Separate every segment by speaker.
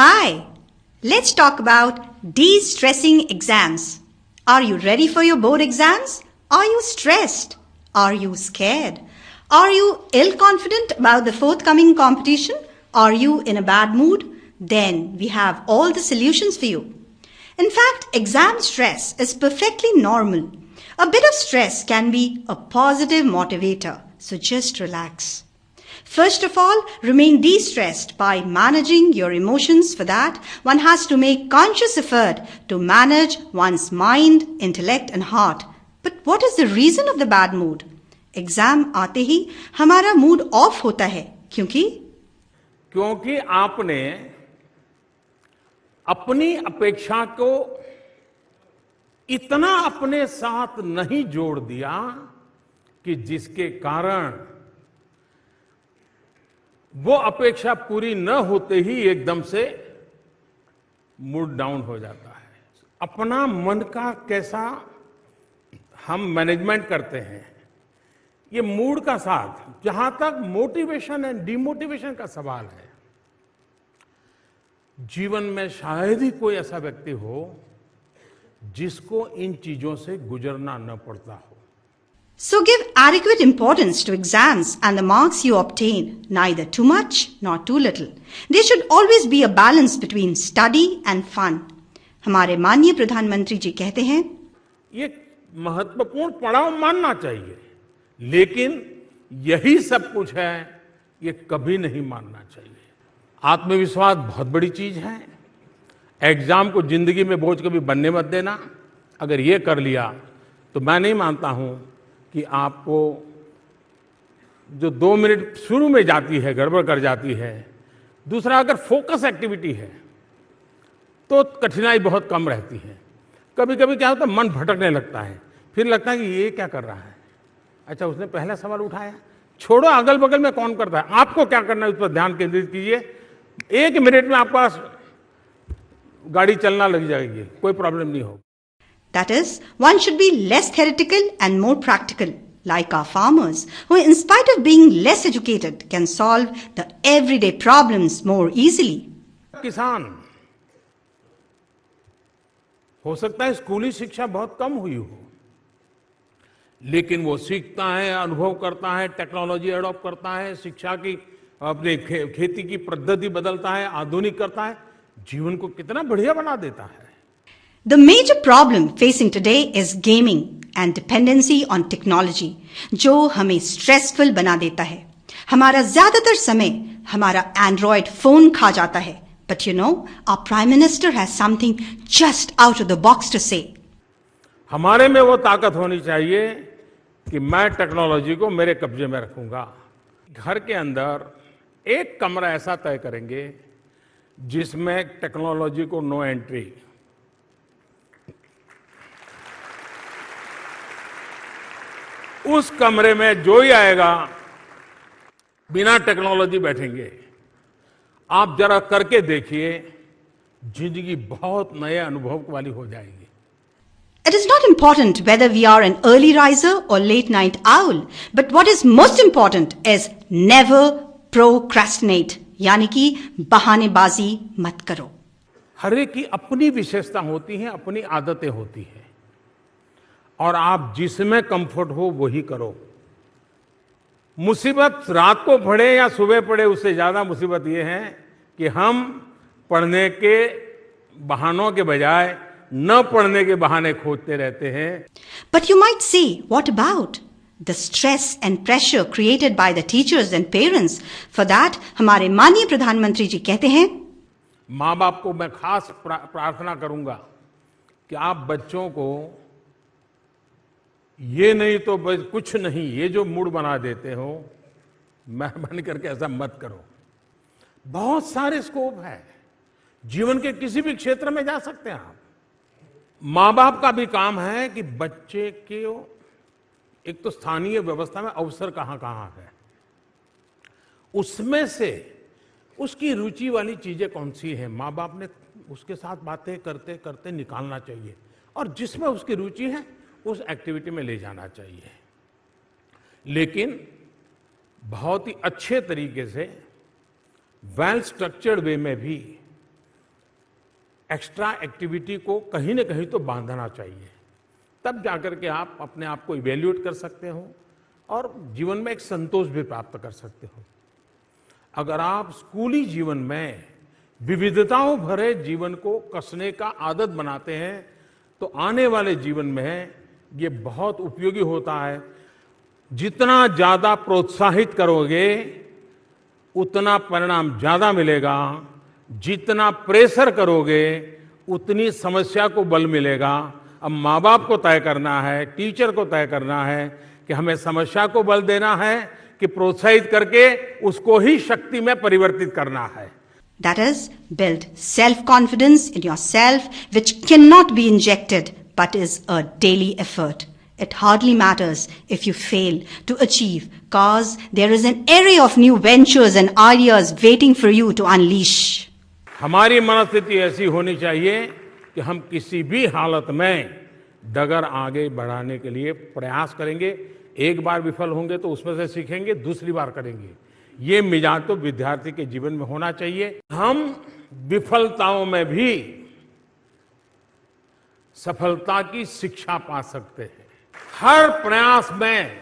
Speaker 1: Hi, let's talk about de-stressing exams. Are you ready for your board exams? Are you stressed? Are you scared? Are you ill-confident about the forthcoming competition? Are you in a bad mood? Then we have all the solutions for you. In fact, exam stress is perfectly normal. A bit of stress can be a positive motivator, so just relax. First of all, remain de-stressed by managing your emotions. For that, one has to make conscious effort to manage one's mind, intellect and heart. But what is the reason of the bad mood? Exam आते ही हमारा mood off होता है
Speaker 2: क्योंकि आपने अपनी अपेक्षा को इतना अपने साथ नहीं जोड़ दिया कि जिसके कारण वो अपेक्षा पूरी न होते ही एकदम से मूड डाउन हो जाता है। अपना मन का कैसा हम मैनेजमेंट करते हैं, ये मूड का साथ, जहां तक मोटिवेशन एंड डिमोटिवेशन का सवाल है, जीवन में शायद ही कोई ऐसा व्यक्ति हो जिसको इन चीजों से गुजरना न पड़ता हो।
Speaker 1: So give adequate importance to exams and the marks you obtain, neither too much nor too little. There should always be a balance between study and fun. हमारे माननीय प्रधानमंत्री जी कहते हैं,
Speaker 2: ये महत्वपूर्ण पड़ाव मानना चाहिए, लेकिन यही सब कुछ है, ये कभी नहीं मानना चाहिए। आत्मविश्वास बहुत बड़ी चीज है। एग्जाम को जिंदगी में बोझ कभी बनने मत देना। अगर ये कर लिया तो मैं नहीं मानता हूं कि आपको जो 2 मिनट शुरू में जाती है, गड़बड़ कर जाती है। दूसरा, अगर फोकस एक्टिविटी है तो कठिनाई बहुत कम रहती है। कभी कभी क्या होता है, मन भटकने लगता है, फिर लगता है कि ये क्या कर रहा है। अच्छा, उसने पहला सवाल उठाया, छोड़ो अगल बगल में कौन करता है, आपको क्या करना है उस पर ध्यान केंद्रित कीजिए। 1 मिनट में आपका गाड़ी चलना लग जाएगी, कोई प्रॉब्लम नहीं होगी।
Speaker 1: That is, one should be less theoretical and more practical, like our farmers, who in spite of being less educated can solve the everyday problems more easily.
Speaker 2: किसान, हो सकता है स्कूली शिक्षा बहुत कम हुई हो, लेकिन वो सीखता है, अनुभव करता है, टेक्नोलॉजी एडॉप्ट करता है, शिक्षा की अपने खेती की पद्धति बदलता है, आधुनिक करता है, जीवन को कितना बढ़िया बना देता है।
Speaker 1: The major problem facing today is gaming and dependency on technology, जो हमें stressful बना देता है। हमारा ज्यादातर समय हमारा Android फोन खा जाता है। But you know, our Prime Minister has something just out of the box to say.
Speaker 2: हमारे में वो ताकत होनी चाहिए कि मैं टेक्नोलॉजी को मेरे कब्जे में रखूंगा। घर के अंदर एक कमरा ऐसा तय करेंगे जिसमें टेक्नोलॉजी को नो एंट्री। उस कमरे में जो ही आएगा बिना टेक्नोलॉजी बैठेंगे। आप जरा करके देखिए, जिंदगी बहुत नए अनुभव वाली हो जाएगी।
Speaker 1: It is not important whether we are an early riser or late night owl, but what is most important is never procrastinate, यानी कि बहानेबाजी मत करो।
Speaker 2: हर एक की अपनी विशेषता होती है, अपनी आदतें होती हैं, और आप जिसमें कंफर्ट हो वही करो। मुसीबत रात को पढ़े या सुबह पढ़े, उससे ज्यादा मुसीबत यह है कि हम पढ़ने के बहानों के बजाय न पढ़ने के बहाने खोजते रहते हैं।
Speaker 1: But you might say, what about the stress and pressure created by the teachers and parents? For that, हमारे माननीय प्रधानमंत्री जी कहते हैं,
Speaker 2: माँ बाप को मैं खास प्रार्थना करूंगा कि आप बच्चों को ये नहीं तो बस कुछ नहीं, ये जो मूड बना देते हो, मेहरबानी करके ऐसा मत करो। बहुत सारे स्कोप है, जीवन के किसी भी क्षेत्र में जा सकते हैं आप। माँ बाप का भी काम है कि बच्चे के एक तो स्थानीय व्यवस्था में अवसर कहाँ कहाँ है, उसमें से उसकी रुचि वाली चीजें कौन सी है, माँ बाप ने उसके साथ बातें करते करते निकालना चाहिए, और जिसमें उसकी रुचि है उस एक्टिविटी में ले जाना चाहिए। लेकिन बहुत ही अच्छे तरीके से वेल स्ट्रक्चर्ड वे में भी एक्स्ट्रा एक्टिविटी को कहीं न कहीं तो बांधना चाहिए। तब जाकर के आप अपने आप को इवैल्यूएट कर सकते हो और जीवन में एक संतोष भी प्राप्त कर सकते हो। अगर आप स्कूली जीवन में विविधताओं भरे जीवन को कसने का आदत बनाते हैं तो आने वाले जीवन में ये बहुत उपयोगी होता है। जितना ज्यादा प्रोत्साहित करोगे उतना परिणाम ज्यादा मिलेगा, जितना प्रेशर करोगे उतनी समस्या को बल मिलेगा। अब माँ बाप को तय करना है, टीचर को तय करना है कि हमें समस्या को बल देना है कि प्रोत्साहित करके उसको ही शक्ति में परिवर्तित करना है।
Speaker 1: That is, build self-confidence in yourself, which cannot be injected but is a daily effort. It hardly matters if you fail to achieve, cause there is an array of new ventures and ideas waiting for you to unleash.
Speaker 2: हमारी मनस्थिति ऐसी होनी चाहिए कि हम किसी भी हालत में डगर आगे बढ़ाने के लिए प्रयास करेंगे। एक बार विफल होंगे तो उसमें से सीखेंगे, दूसरी बार करेंगे। ये मिजाज तो विद्यार्थी के जीवन में होना चाहिए। हम विफलताओं में भी सफलता की शिक्षा पा सकते हैं। हर प्रयास में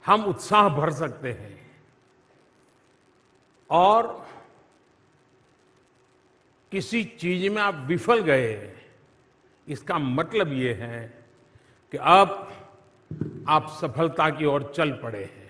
Speaker 2: हम उत्साह भर सकते हैं और किसी चीज में आप विफल गए, इसका मतलब ये है कि अब आप सफलता की ओर चल पड़े हैं।